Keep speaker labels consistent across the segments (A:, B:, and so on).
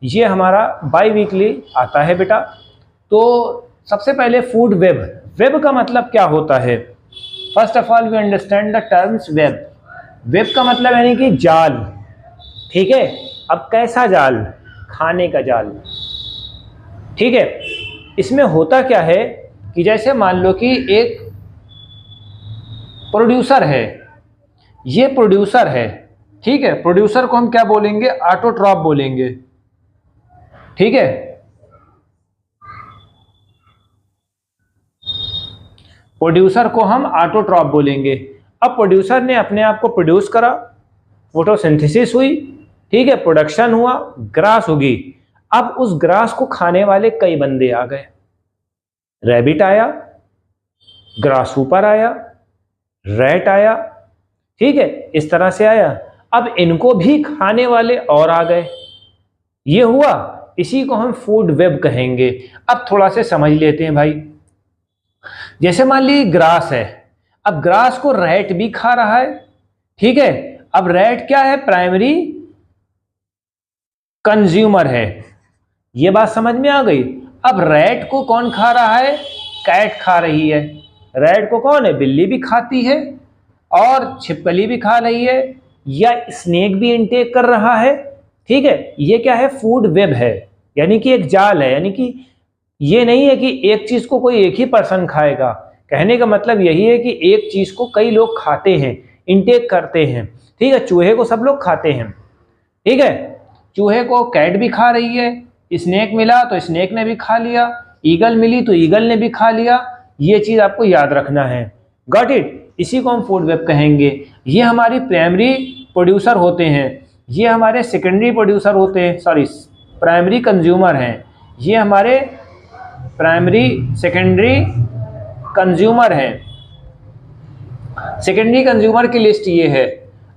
A: ये हमारा by weekly आता है बेटा। तो सबसे पहले फूड वेब, वेब का मतलब क्या होता है? First of all we understand the terms web. Web का मतलब यानी कि जाल, ठीक है। अब कैसा जाल? खाने का जाल, ठीक है। इसमें होता क्या है कि जैसे मान लो कि एक प्रोड्यूसर है, ये प्रोड्यूसर है, ठीक है। प्रोड्यूसर को हम क्या बोलेंगे? ऑटोट्रॉप बोलेंगे, ठीक है। प्रोड्यूसर को हम ऑटोट्रॉप बोलेंगे। अब प्रोड्यूसर ने अपने आप को प्रोड्यूस करा, फोटोसिंथेसिस हुई, ठीक है, प्रोडक्शन हुआ, ग्रास उगी। अब उस ग्रास को खाने वाले कई बंदे आ गए। रैबिट आया, ग्रास ऊपर आया, रैट आया, ठीक है, इस तरह से आया। अब इनको भी खाने वाले और आ गए, ये हुआ। इसी को हम फूड वेब कहेंगे। अब थोड़ा से समझ लेते हैं भाई। जैसे मान लीजिए ग्रास है, अब ग्रास को रैट भी खा रहा है, ठीक है। अब रैट क्या है? प्राइमरी कंज्यूमर है। ये बात समझ में आ गई? अब रैट को कौन खा रहा है? कैट खा रही है। रैट को कौन है? बिल्ली भी खाती है और छिपकली भी खा रही है, या स्नेक भी इनटेक कर रहा है, ठीक है। ये क्या है? फूड वेब है, यानी कि एक जाल है। यानी कि ये नहीं है कि एक चीज को कोई एक ही पर्सन खाएगा। कहने का मतलब यही है कि एक चीज को कई लोग खाते हैं, इनटेक करते हैं, ठीक है। चूहे को सब लोग खाते हैं, ठीक है। चूहे को कैट भी खा रही है, स्नेक मिला तो स्नेक ने भी खा लिया, ईगल मिली तो ईगल ने भी खा लिया। ये चीज आपको याद रखना है। Got it? इसी को हम फूड वेब कहेंगे। ये हमारी प्राइमरी प्रोड्यूसर होते हैं, ये हमारे सेकेंडरी प्रोड्यूसर होते हैं, सॉरी प्राइमरी कंज्यूमर हैं। ये हमारे प्राइमरी सेकेंडरी कंज्यूमर हैं। सेकेंडरी कंज्यूमर की लिस्ट ये है।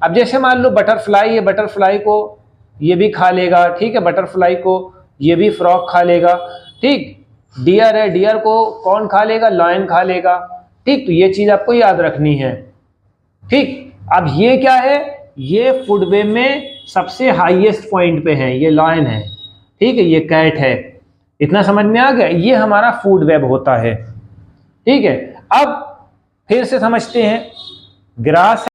A: अब जैसे मान लो बटरफ्लाई है, बटरफ्लाई को ये भी खा लेगा, ठीक है। बटरफ्लाई को ये भी फ्रॉग खा लेगा, ठीक। डियर है, डियर को कौन खा लेगा? लायन खा लेगा, ठीक। तो ये चीज आपको याद रखनी है, ठीक। अब ये क्या है? ये फूड वेब में सबसे हाईएस्ट पॉइंट पे है, ये लायन है, ठीक है, ये कैट है। इतना समझ में आ गया? ये हमारा फूड वेब होता है, ठीक है। अब फिर से समझते हैं। ग्रास